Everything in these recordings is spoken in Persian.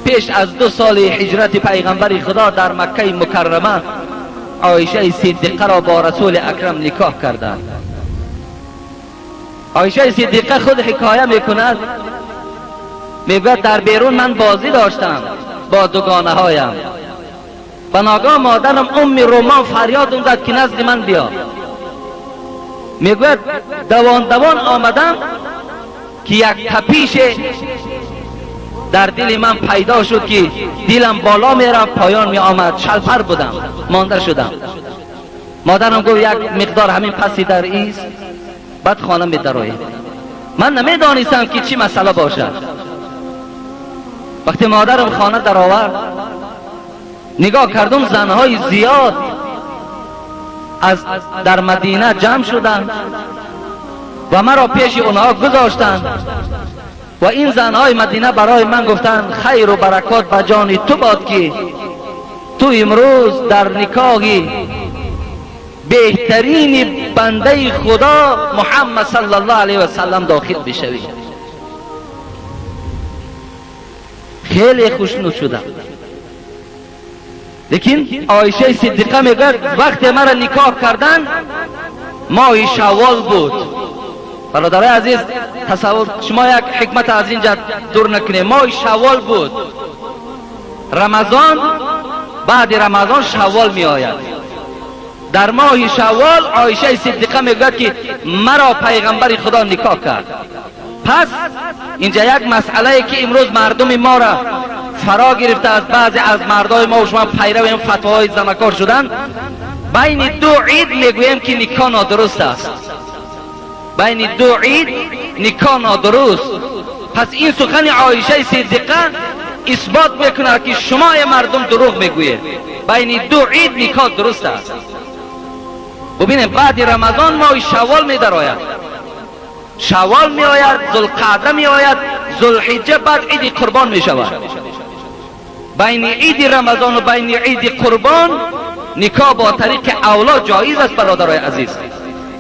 پیش از 2 سال هجرت پیغمبر خدا در مکه مکرمه عایشه صدیقه را با رسول اکرم نکاح کردند. عایشه صدیقه خود حکایه میکند، میگوید در بیرون من بازی داشتم با دوگانه هایم، و ناگاه مادرم ام رومان فریاد زد که نزد من بیا. میگوید دوان دوان آمدم که یک تپیش در دل من پیدا شد که دلم بالا میرفت پایان می آمد، شلپر بودم، مانده شدم. مادرم گفت یک مقدار همین پسی در ایست بعد خانه می درآیید. من نمیدانستم که چی مسئله باشد. وقتی مادرم خانه در آورد نگاه کردم زنهای زیاد از در مدینه جمع شدند و مرا پیش اونها گذاشتند و این زنهای مدینه برای من گفتند خیر و برکات به جان تو باد که تو امروز در نکاحی بهترین بنده خدا محمد صلی الله علیه و سلم داخل بشوی. خیلی خوشنود شدم. لیکن عایشه صدیقه میگه وقتی مرا نکاح کردن ماه شوال بود. برادرای عزیز تصور شما یک حکمت از اینجا دور نکنید. ماه شوال بود، رمضان بعد رمضان شوال می آید. در ماه شوال عایشه صدیقه میگه که مرا پیغمبر خدا نکاح کرد. پس اینجا یک مسئله که امروز مردم ما را فرا گرفته از بعضی از مردای ما و شما پیرو این فتواهای زنکار شدن، بین 2 عید میگویم که نکاح نادرست است. بین 2 عید نکاح نادرست. پس این سخن عایشه صدیقه اثبات میکنه که شما مردم دروغ میگوید. بین 2 عید نکاح درست است. ببینید بعد رمضان ماه شوال می درآید، شوال می آید، ذوالقعده می آید، ذوالحجه، بعد عید قربان می شود. بین عید رمضان و بین عید قربان نکاح با طریق اولاد جایز است. برادرای عزیز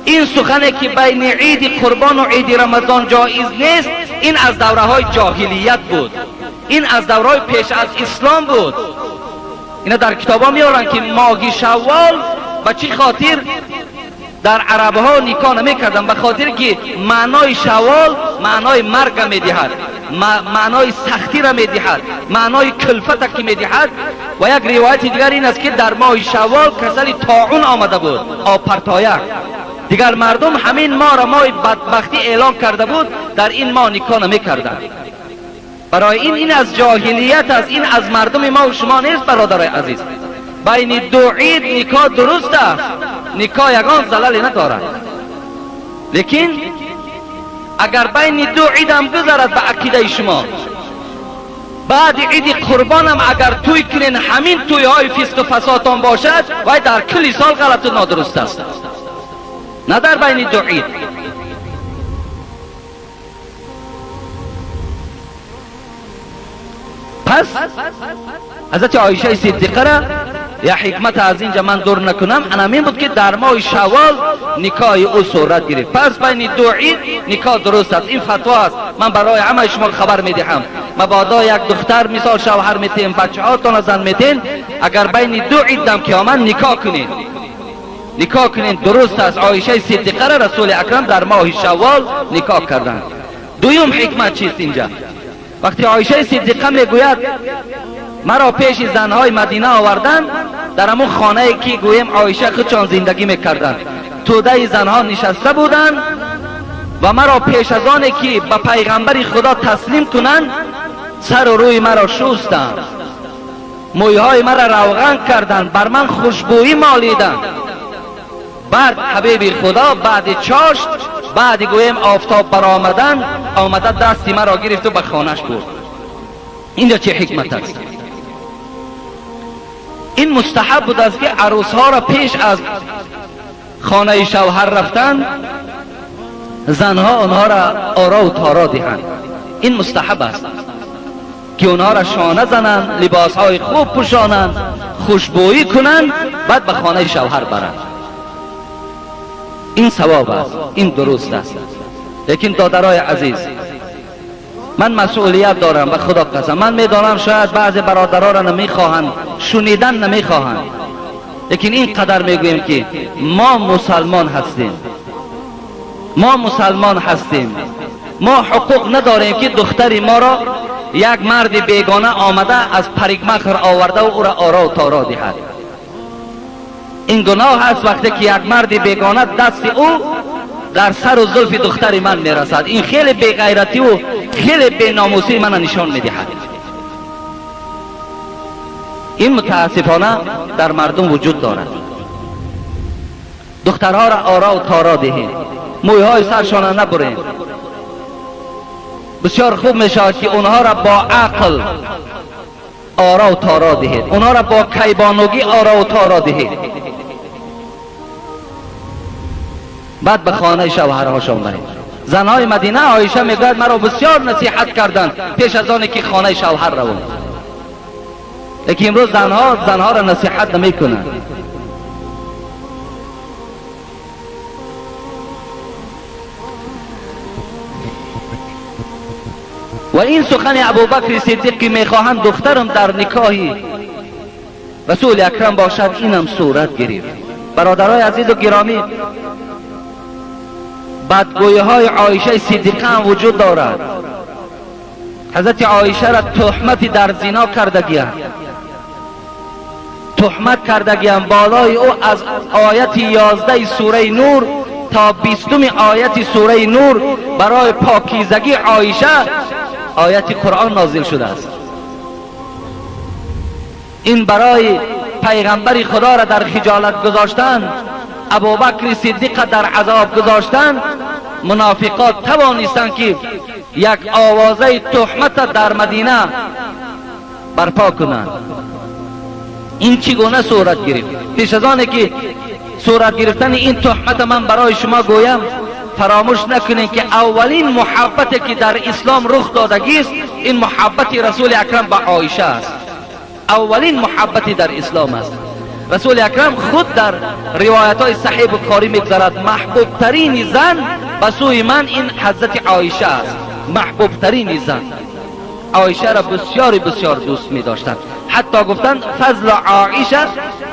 این سخنه که بین عید قربان و عید رمضان جایز نیست، این از دوره های جاهلیت بود، این از دوره های پیش از اسلام بود. اینا در کتابا میارن که ماه شوال و چی خاطر در عرب ها نکاح نمی کردن؟ به خاطر که معنای شوال معنای مرگ می دهد، معنای سختی را می دهد، معنای کلفت که می دهد. و یک روایت دیگر این است که در ماه شوال کسل طاعون آمده بود، آب پرتایه. دیگر مردم همین ماه را ماه بدبختی اعلان کرده بود، در این ماه نکاح نمی کردن. برای این از جاهلیت است، این از مردم ما و شما نیست. برادرای عزیز بین 2 عید نکاح درست است، نکاح یگان زلالی ندارد. لیکن اگر بین 2 عید هم گذرد به عقیده شما، بعد عید قربان هم اگر توی کنین همین توی های فسق و فساتان باشد و در کل سال غلط و نادرست است، نه در بین 2 عید. پس حضرت عایشه صدیقه را یا حکمت از اینجا من دور نکنم، همین بود که در ماه شوال نکاح او صورت گرفت. پس بین 2 عید نکاح درست است. این فتوا است، من برای همه شما خبر میدهم. مبادا یک دختر مثال شوهر میتین، بچه هاتون زن میتین، اگر بین 2 عید دم که آمد نکاح کنین، نکاح کنین درست است. عایشه صدیقه را رسول اکرم در ماه شوال نکاح کردند. دویم حکمت چیست اینجا؟ وقتی عایشه صدیقه میگوید مرا پیش زنهای مدینه آوردن، در همون خانه که گویم عایشه خودشان زندگی میکردن، توده زنها نشسته بودن و مرا پیش از آنه که به پیغمبر خدا تسلیم کنند سر و روی مرا شستند، مویهای مرا روغن کردند، بر من خوشبویی مالیدند. بعد حبیب خدا بعد چاشت، بعد گویم آفتاب برآمدن آمده دستی مرا گرفت و به خانهش برد. اینجا چه حکمت است؟ این مستحب بود است که عروس ها را پیش از خانه شوهر رفتن زنها آنها را آرا و تارا دهند. این مستحب است که آنها را شانه زنند، لباس های خوب پوشانند، خوشبویی کنند، بعد به خانه شوهر برند. این ثواب است، این درست است. لیکن دادرای عزیز من مسئولیت دارم، به خدا قسم. من میدانم شاید بعضی برادرها را نمیخواهند، شنیدن نمیخواهند، لیکن این قدر میگوییم که ما مسلمان هستیم، ما مسلمان هستیم. ما حقوق نداریم که دختری ما را یک مرد بیگانه آمده از پریکمخر آورده و او را آرا و تارا دهد. این گناه است وقتی که یک مرد بیگانه دست او در سر و زلف دختر من میرسد. این خیلی بی‌غیرتی و خیلی بی‌ناموسی من نشان میدهد. این متاسفانه در مردم وجود دارد. دخترها را آرا و تارا دهید، مویهای سرشان را نبرید. بسیار خوب میشود که اونها را با عقل آرا و تارا دهید، اونها را با کیبانوگی آرا و تارا دهید، بعد به خانه شوهرهاشان برید. زنهای مدینه عایشه میگوید مرا بسیار نصیحت کردند پیش از آنی که خانه شوهر روم، لیکن امروز زنها را نصیحت نمیکنند. و این سخن ابوبکر صدیق که میخواهند دخترم در نکاحی رسول اکرم باشد، اینم صورت گرفت. برادرای عزیز و گرامی، بدگویی های عایشه صدیقه هم وجود دارد. حضرت عایشه را تهمت در زنا کردگیند، تهمت کردگیند. بالای او از آیت 11 سوره نور تا 20 آیت سوره نور برای پاکیزگی عایشه آیت قرآن نازل شده است. این برای پیغمبر خدا را در خجالت گذاشتن، ابوبکر صدیق در عذاب گذاشتن. منافقات توانستند که یک آوازه تهمت در مدینه برپا کنند. این چگونه صورت گرفت؟ پیش از آنه که صورت گرفتن این تهمت من برای شما گویم، فراموش نکنید که اولین محبتی که در اسلام رخ دادگی است، این محبت رسول اکرم به عایشه است. اولین محبتی در اسلام است. رسول اکرم خود در روایت های صحیح بخاری میگذارد محبوب ترین زن به سوی من این حضرت عایشه است. محبوب ترین زن عایشه را بسیار بسیار دوست می داشتند. حتی گفتند فضل عایشه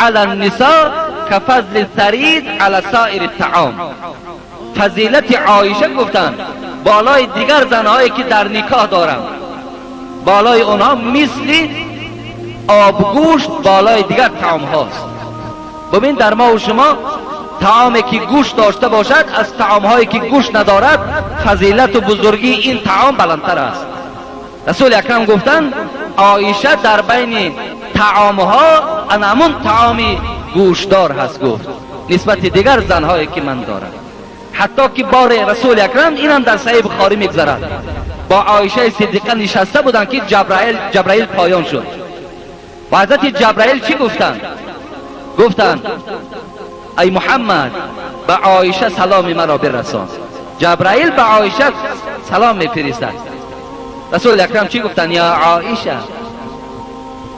علی النساء کفضل الثرید علی سایر الطعام. فضیلت عایشه گفتند بالای دیگر زنهایی که در نکاح دارم، بالای اونها مثل آبگوشت بالای دیگر طعام هاست. ببین در ما و شما طعامی که گوشت داشته باشد از طعام هایی که گوشت ندارد، فضیلت و بزرگی این طعام بلندتر است. رسول اکرم گفتند عایشه در بین طعام ها انمون طعامی گوشتدار هست، گفت نسبت دیگر زنهایی که من دارم. حتی که بار رسول اکرم اینم در صحیح بخاری میگذارد با عایشه صدیقه نشسته بودند که جبرائیل پایان شد. و حضرت جبرائیل چی گفتند؟ گفتند ای محمد به عایشه سلام مرا برسان. جبرائیل به عایشه سلام میفرستد. رسول اکرم چی گفتند؟ یا عایشه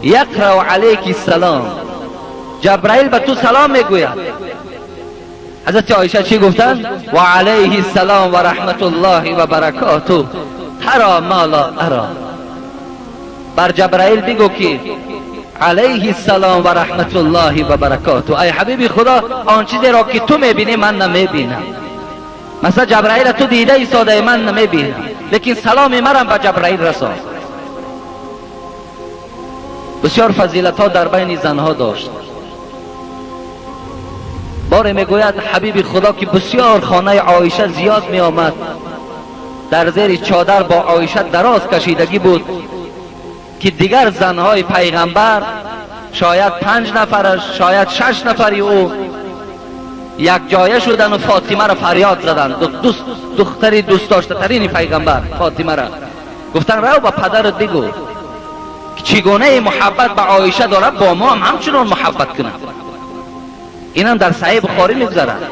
یقرأ علیک السلام. جبرائیل به تو سلام میگوید. حضرت عایشه چی گفتند؟ و علیه السلام و رحمت الله و برکاته ترى ما لا ارى. بر جبرائیل بگو که علیه السلام و رحمت الله و برکاته، ای حبیب خدا آن چیزی را که تو میبینی من نمیبینم. مثلا جبرائیل تو دیده ایستاده من نمیبینم، لیکن سلام مرا به جبرائیل رسان. بسیار فضیلت ها در بین زنها داشت. باره میگوید حبیب خدا که بسیار خانه عایشه زیاد می آمد، در زیر چادر با عایشه دراز کشیدگی بود که دیگر زنهای پیغمبر شاید 5 نفرش شاید 6 نفری او یک جایه شدن و فاطمه را فریاد زدن. دختری دوست داشته ترین پیغمبر فاطمه را گفتن رو با پدرت بگو که چگونه محبت به عایشه داره، با ما هم همچنان محبت کنه. اینم در صحیح بخاری میگذارد.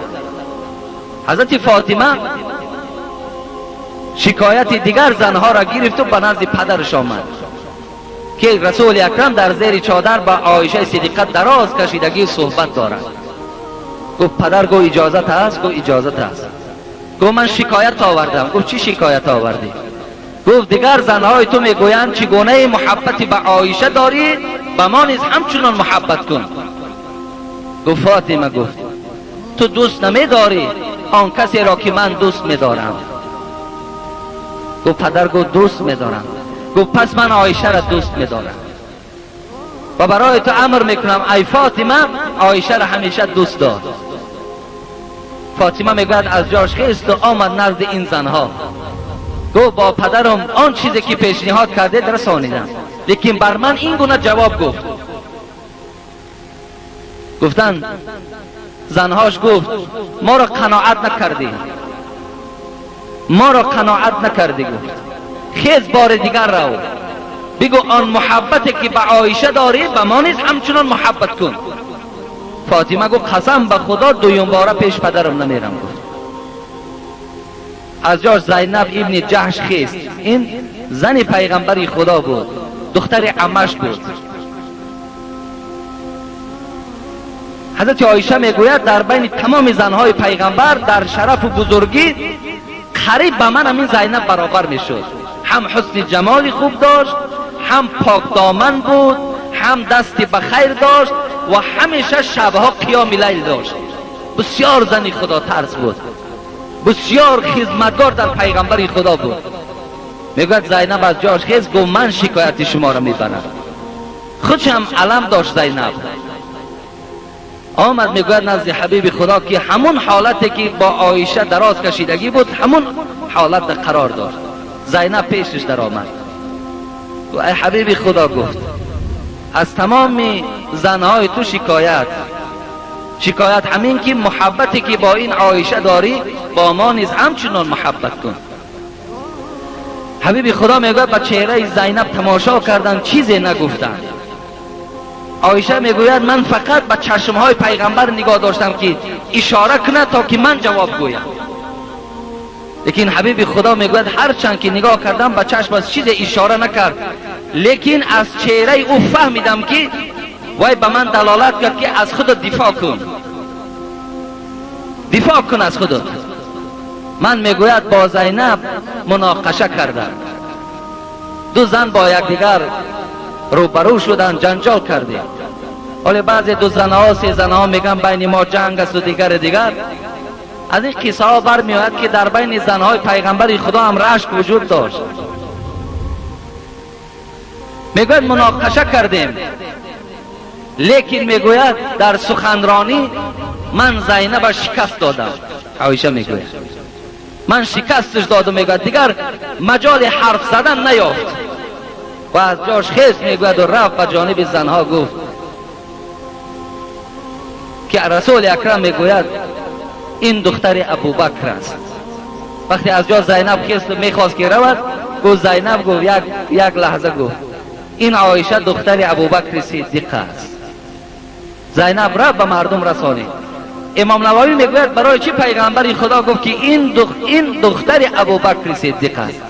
حضرت فاطمه شکایت دیگر زنها را گرفت و به نزد پدرش آمد که رسول اکرم در زیر چادر با عایشه صدیقه دراز کشیدگی صحبت دارد. گفت پدر گو اجازت هست؟ گفت اجازت هست. گفت من شکایت آوردم. گفت چی شکایت آوردی؟ گفت دیگر زنهای تو میگویند چگونه محبت به عایشه داری، به ما نیز همچنان محبت کن. گفت فاطمه گفت تو دوست نمیداری آن کسی را که من دوست میدارم. گفت پدر گفت دوست میدارم. گفت پس من عایشه را دوست میدارم و برای تو امر میکنم ای فاطمه عایشه را همیشه دوست دار. فاطمه میگوید از جاش خیست و آمد نزد این زنها. گفت با پدرم آن چیزی که پیشنهاد کرده رسانیدم، لیکن بر من این گونه جواب گفت. گفتن زنهاش گفت ما را قناعت نکردی، ما را قناعت نکردی. گفت خیز بار دیگر رو بگو آن محبتی که به عایشه داری به ما نیز همچنان محبت کن. فاطمه گفت قسم به خدا دویم باره پیش پدرم نمیرم. گفت از جاش زینب ابن جحش خیست. این زن پیغمبری خدا بود، دختر عمش بود. حضرت عایشه میگوید در بین تمام زنهای پیغمبر در شرف و بزرگی قریب به من همین زینب برابر میشد. هم حسن جمال خوب داشت، هم پاک دامن بود، هم دست بخیر داشت و همیشه شبها قیام لیل داشت. بسیار زنی خدا ترس بود، بسیار خدمتگار در پیغمبری خدا بود. میگوید زینب از جاش خیز گفت من شکایت شما را میبرم. خودش هم علم داشت زینب. آمد میگوید نزد حبیب خدا که همون حالتی که با عایشه دراز کشیدگی بود همون حالت قرار داشت. زینب پیشش در آمد و ای حبیب خدا گفت از تمام زنهای تو شکایت همین که محبتی که با این عایشه داری با ما نیز همچنان محبت کن. حبیب خدا میگوید به چهره زینب تماشا کردن چیزی نگفتند. عایشه میگوید من فقط به چشمهای پیغمبر نگاه داشتم که اشاره کنه تا که من جواب گویم. لیکن حبیب خدا میگوید هرچند که نگاه کردم به چشم از چیز اشاره نکرد، لیکن از چهره او فهمیدم که وای به من دلالت کرد که از خودت دفاع کن، دفاع کن از خودت. من میگوید با زینب مناقشه کردم، دو زن با یکدیگر روبرو شدن، جنجال کردیم. ولی بعضی دو زنها سه زنها میگن بین ما جنگ است و دیگر. از این قصه ها برمی آید که در بین زنهای پیغمبر خدا هم رشک وجود داشت. میگوید مناقشه کردیم، لیکن میگوید در سخنرانی من زینب شکست دادم. عایشه میگوید من شکستش دادم. میگوید دیگر مجال حرف زدن نیافت و از جاش خیست میگوید و رفت به جانب زنها گفت که رسول اکرم میگوید این دختر ابوبکر است. وقتی از جا زینب خیست میخواست که رود، گفت زینب گفت یک لحظه گفت این عایشه دختر ابوبکر صدیق است. زینب رفت به مردم رسانید. امام نووی میگوید برای چی پیغمبر خدا گفت که این دختر ابوبکر صدیق است؟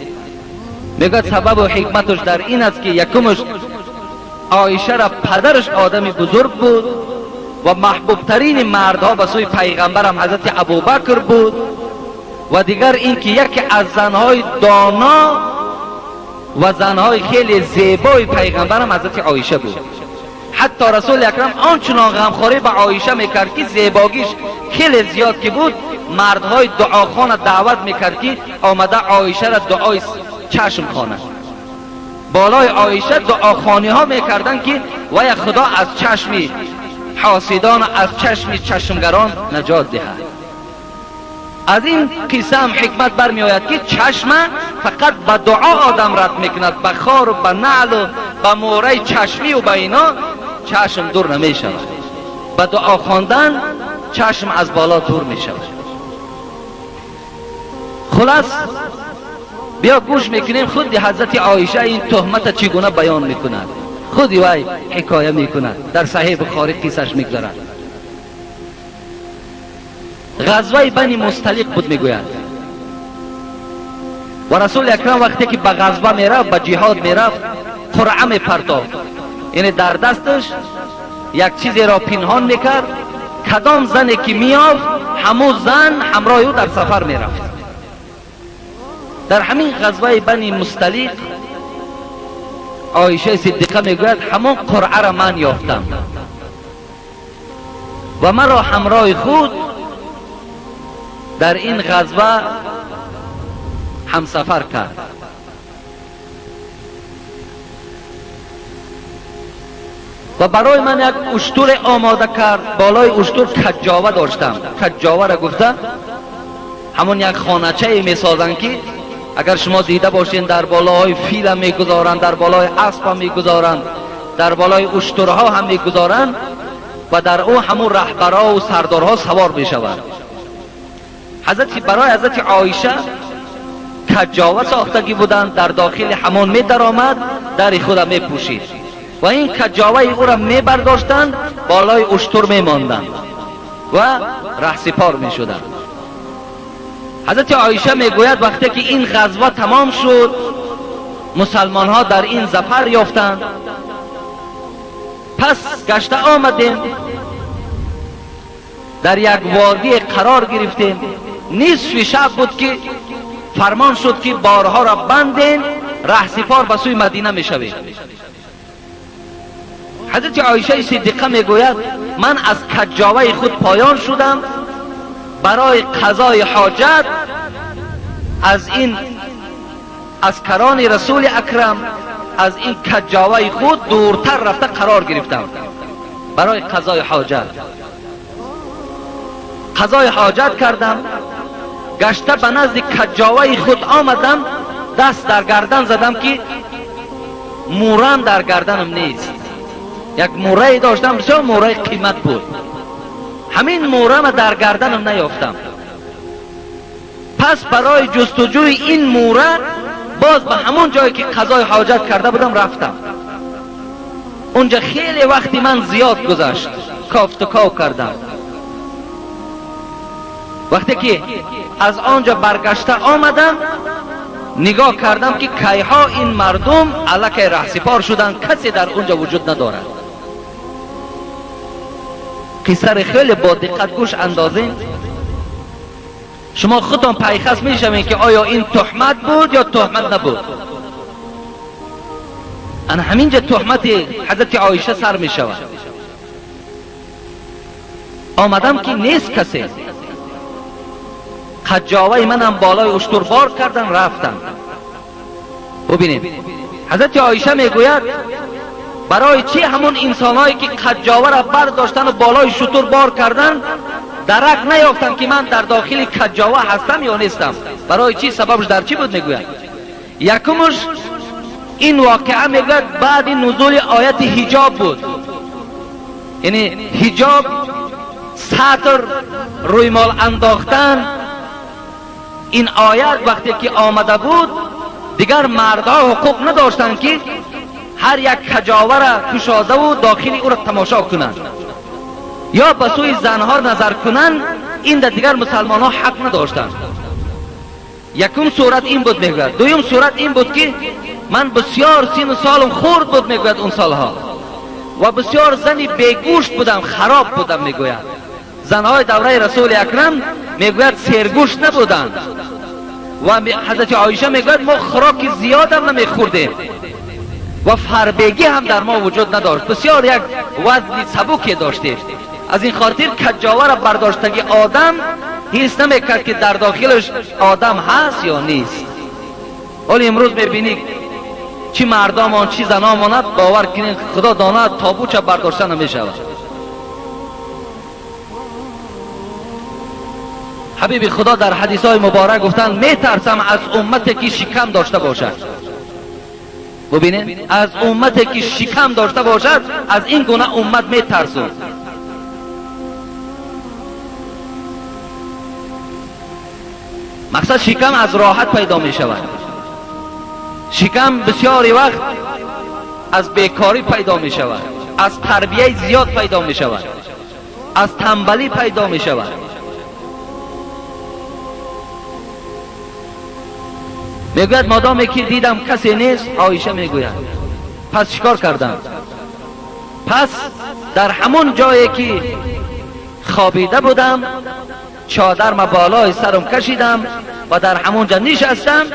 میگوید سبب و حکمتش در این است که یکمش عایشه را پدرش آدمی بزرگ بود و محبوب ترین مردها به سوی پیغمبر هم حضرت ابوبکر بود و دیگر این که یکی از زنهای دانا و زنهای خیلی زیبای پیغمبر هم حضرت عایشه بود. حتی رسول اکرم آنچنان غمخواری به عایشه میکرد که زیباگیش خیلی زیاد که بود، مردهای دعاخانه دعوت میکرد که آمده عایشه را دعای چشم خانه. بالای عایشه دعاخانی ها میکردن که وای خدا از چشم حاسدان، از چشم چشمگران نجات دهد. از این قصه هم حکمت برمی آید که چشم فقط به دعا آدم رد میکند، به خار و به نعل و به موره چشمی و به اینا چشم دور نمی شود. به دعا خواندن چشم از بالا دور می شود. خلاص بیا گوش میکنیم خود حضرت عایشه این تهمت چگونه بیان میکند. خودی وای حکایه میکند، در صحیح بخاری قصهش میگذارد. غزوه بنی مستلق بود میگوید و رسول اکرم وقتی که به غزوه میرفت، به جهاد میرفت، قرعه میپرداخت، یعنی در دستش یک چیزی را پنهان میکرد، کدام زنی که میافت همون زن همراه او در سفر میرفت. در همین غزوه بنی مستلیق عایشه صدیقه میگوید همون قرعه را من یافتم و مرا همراه خود در این غزوه همسفر کرد. و برای من یک اشتر آماده کرد. بالای اشتر کجاوه داشتم. کجاوه را گفته همون یک خانچه میسازند که اگر شما دیده باشین در بالای فیل هم میگذارند، در بالای اسب هم میگذارند، در بالای اشترها هم میگذارند و در او همون رهبرها و سردارها سوار میشوند. برای حضرت عایشه کجاوه ساختگی بودند، در داخل همون می درآمد، در خود می پوشید و این کجاوه او را می برداشتند، بالای اشتر می ماندند و رهسپار می شدند. حضرت عایشه می گوید وقتی که این غزوه تمام شد، مسلمان ها در این ظفر یافتند. پس گشته آمدیم، در یک وادی قرار گرفتیم. نصف شب بود که فرمان شد که بارها را بندین، رهسپار به سوی مدینه می شوید. حضرت عایشه صدیقه می گوید من از کجاوه خود پایان شدم برای قضای حاجت. از این عسکران رسول اکرم از این کجاوه خود دورتر رفته قرار گرفتم برای قضای حاجت. قضای حاجت کردم، گشته به نزد کجاوه خود آمدم، دست در گردن زدم که مورم در گردنم نیست. یک موره داشتم، بسیار موره قیمت بود. همین مورم در گردنم نیافتم. پس برای جستجوی این موره باز به همون جایی که قضای حاجت کرده بودم رفتم. اونجا خیلی وقتی من زیاد گذشت، کافت و کاو کردم. وقتی که از آنجا برگشته آمدم، نگاه کردم که کیها این مردم الک رهسپار شدن، کسی در اونجا وجود ندارد. قصه خیلی با دقت گوش اندازین. شما خودتان پیخست میشوین که آیا این تهمت بود یا تهمت نبود. انا همینجا تهمت حضرت عایشه سر میشود. آمدم که نیست کسی. کجاوه منم بالای اشتر بار کردن رفتن. ببینید حضرت عایشه میگوید برای چی همون انسانهایی که کجاوه را برداشتن و بالای شتر بار کردن درک نیافتن که من در داخل کجاوه هستم یا نیستم؟ برای چی؟ سببش در چی بود؟ میگوید یکمش این واقعه میگوید بعد نزول آیت حجاب بود. یعنی حجاب، ساتر، روی مال انداختن. این آیت وقتی که آمده بود دیگر مردها حقوق نداشتند که هر یک کجاوه را کشاده و داخل او را تماشا کنند یا به سوی زنها نظر کنند. این دیگر مسلمان ها حق نداشتند. یکم صورت این بود میگوید. دویم صورت این بود که من بسیار سین و سالم خورد بود میگوید اون سالها و بسیار زنی بیگوشت بودم، خراب بودم میگوید. زنهای دوره رسول اکرم میگوید سرگوشت نبودند و حضرت عایشه میگوید ما خوراک زیاد هم نمیخوردیم و فربگی هم در ما وجود نداشت. بسیار یک وزن سبکی داشتیم. از این خاطر کجاوه را برداشتگی آدم حس نمیکرد که در داخلش آدم هست یا نیست. ولی امروز میبینید چی مردمان چی زناماند، باور کنید خدا داند تابوچه برداشته نمیشود. حبیب خدا در حدیث های مبارک گفتن میترسم از امتی که شکم داشته باشد. ببینید از امتی که شکم داشته باشد، از این گونه امت میترسم. مقصد شکم از راحت پیدا می شود. شکم بسیاری وقت از بیکاری پیدا می شود، از تربیه زیاد پیدا می شود، از تنبلی پیدا می شود. میگوید مادامی که دیدم کسی نیست، عایشه میگوید پس چیکار کردم؟ پس در همون جایی که خوابیده بودم چادرم بالای سرم کشیدم و در همونجا نشستم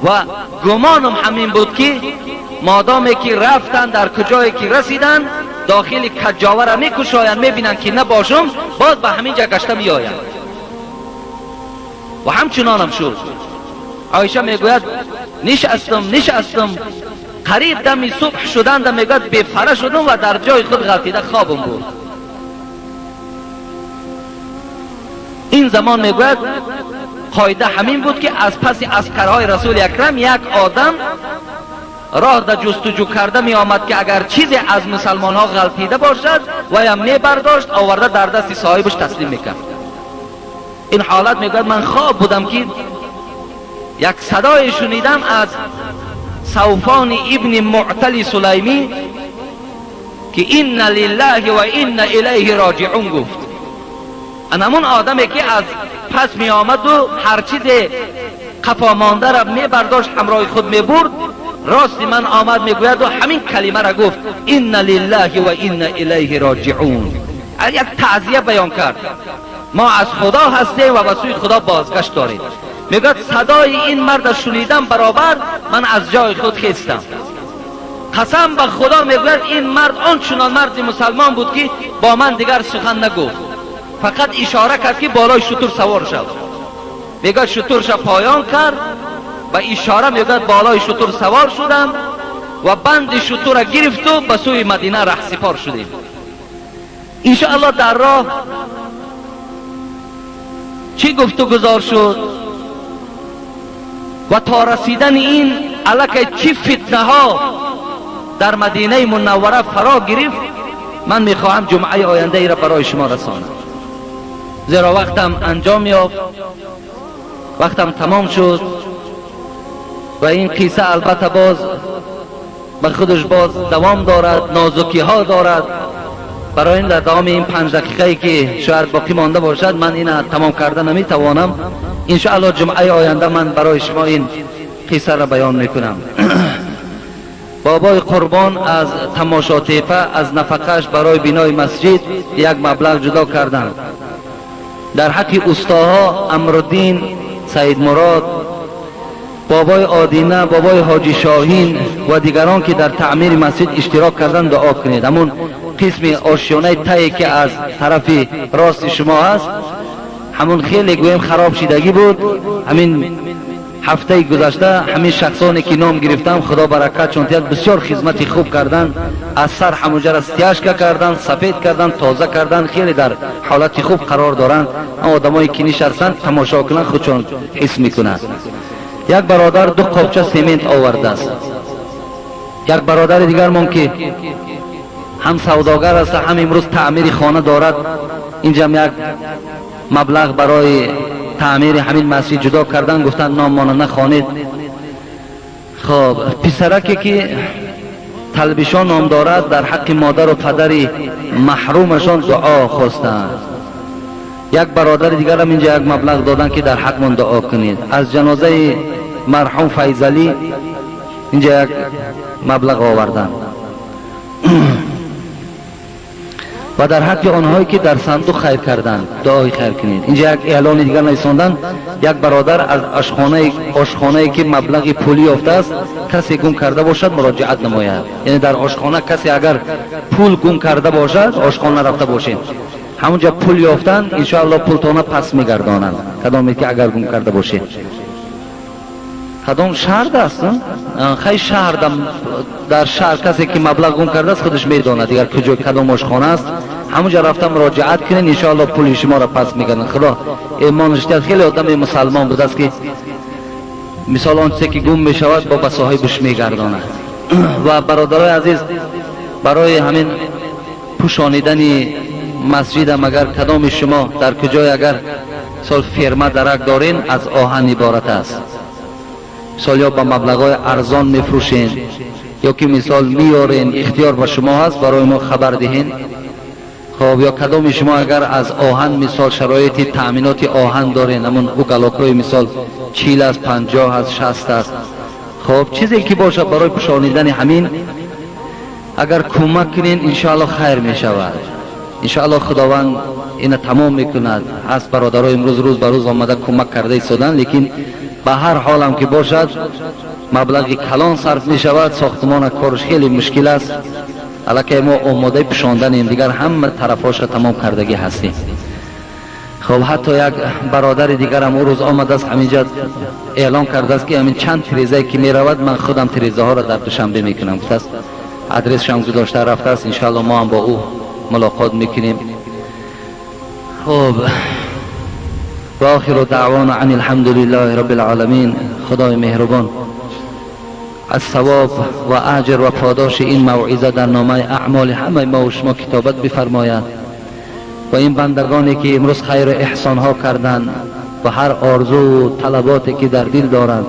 و گمانم همین بود که مادامی که رفتن در کجایی که رسیدن داخل کجاوه را میکشایند، میبینند که نباشم باز به همین جا گشته میآیند و همچنان هم شد. عایشه میگوید نشستم قریب دم صبح شدند، میگوید بیفره شدم و در جای خود غلطیده خوابم بود. این زمان میگوید قاعده همین بود که از پس عسکرهای رسول اکرم یک آدم راه در جستجو کرده می آمد که اگر چیزی از مسلمان ها غلطیده باشد و یا می برداشت آورده در دست صاحبش تسلیم میکرد. این حالت میگوید من خواب بودم که یک صدای شنیدم از صوفان ابن معتل سلیمی که این لله و این الیه راجعون گفت. همون آدمی که از پس می آمد و هر چیز قفا مانده را می برداشت همراه خود می برد، راست من آمد میگوید و همین کلمه را گفت این لله و این الیه راجعون. یک تعزیه بیان کرد ما از خدا هستیم و به سوی خدا بازگشت داریم. میگوید صدای این مرد شنیدم برابر من از جای خود خیستم. قسم به خدا میگوید این مرد آنچنان مرد مسلمان بود که با من دیگر سخن نگفت، فقط اشاره کرد که بالای شتر سوار شد. میگوید شترش پایان کرد و اشاره میگوید بالای شتر سوار شدم و بند شتر را گرفت و به سوی مدینه رهسپار شدیم. انشاءالله در راه چی گفت و گذار شد و تا رسیدن این الکه چی فتنه ها در مدینه منوره فرا گرفت، من میخواهم جمعه آینده ای را برای شما رسانم، زیرا وقتم انجام یافت، وقتم تمام شد و این قصه البته باز به خودش باز دوام دارد، نازکی ها دارد. برای این در دوام این 5 دقیقه که شاید باقی مانده باشد من این تمام کرده نمیتوانم. انشاءالله جمعه آینده من برای شما این قصه را بیان میکنم. بابای قربان از تماشا تیفه از نفقش برای بنای مسجد یک مبلغ جدا کردند. در حق استاها امرالدین، سید مراد، بابای آدینه، بابای حاجی شاهین و دیگران که در تعمیر مسجد اشتراک کردند دعا کنید. همون قسم آشیانه تایی که از طرف راست شما هست همون خیلی گویم خراب شدگی بود. همین هفته گذشته همین شخصانی که نام گرفتم خدا برکت چونتیت بسیار خدمت خوب کردن، از سر همونجا را استیاشکا کردن، سفید کردن، تازه کردن، خیلی در حالت خوب قرار دارند. آدمایی که نشستند تماشا کنن خودشون حس میکنند. یک برادر 2 قابچه سیمنت آورده است. یک برادر دیگر من که هم سوداگر است هم امروز تعمیر خانه دارد، اینجا یک مبلغ برای تعمیر همین مسجد جدا کردن، گفتن نام ماننده خوانید. خب پسرکی که طلبشان نام دارد در حق مادر و پدر محرومشان دعا خواستند. یک برادر دیگر هم اینجا یک مبلغ دادن که در حق من دعا کنید. از جنازه مرحوم فیضلی اینجا یک مبلغ آوردن و در حق آنهایی که در صندوق خیر کردند دعای خیر کنید. اینجا یک اعلان دیگر نویساندن، یک برادر از آشخانه که مبلغ پولی یافته است کسی گم کرده باشد مراجعت نماید. یعنی در آشخانه کسی اگر پول گم کرده باشد آشخانه رفته باشین، همونجا پول یافتند انشاءالله پولتانه پس میگردانند. کدامی که اگر گم کرده باشین کدام شهر است؟ خیلی شهر در شهر کسی که مبلغ گم کرده است خودش میداند دیگر کجا کدام آشخانه است، همونجا رفتم مراجعت کنین انشاءالله پول شما را پس میگردن. خدا ایمان رشته خیلی آدم مسلمان بوده است که مثال آن چیزی که گم میشود با صاحبش میگرداند. و برادرای عزیز برای همین پوشانیدن مسجد هم اگر کدام شما در کجای اگر مثال فرما درک دارین از آهن عبارت است، مثال یا با مبلغای ارزان میفروشین یا که مثال میارین، اختیار با شما هست برای ما خبر دهین. خب یا کدام شما اگر از آهن مثال شرایط تأمینات آهن دارین، همون اوکلاکای مثال 40 است، 50 است، 60 است، خب چیزی که باشه برای پوشانیدن همین اگر کمک کنین انشاءالله خیر می شود. انشاءالله خداوند این تمام میکند. هست برادرها امروز روز به روز آمده کمک کرده ایستادن، لیکن به هر حال هم که باشد مبلغ کلان صرف می شود. ساختمان کارش خیلی مشکل است. البته ما آماده پیشاندنیم، دیگر همه طرفاش تمام کردگی هستیم. خب حتی یک برادر دیگر هم او روز آمده است، همینجا اعلان کرده است که همین چند تریزه که می رود من خودم تریزه ها را در دوشنبه میکنم. گفته است ادرسش هم گذاشته رفته است، انشاءالله ما هم با او ملاقات میکنیم. خب و آخر دعوانا عن الحمد لله رب العالمین. خدای مهربان از ثواب و اجر و پاداش این موعظه در نامه اعمال همه ما و شما کتابت بفرماید و این بندگانی که امروز خیر احسان ها کردند و هر آرزو و طلباتی که در دل دارند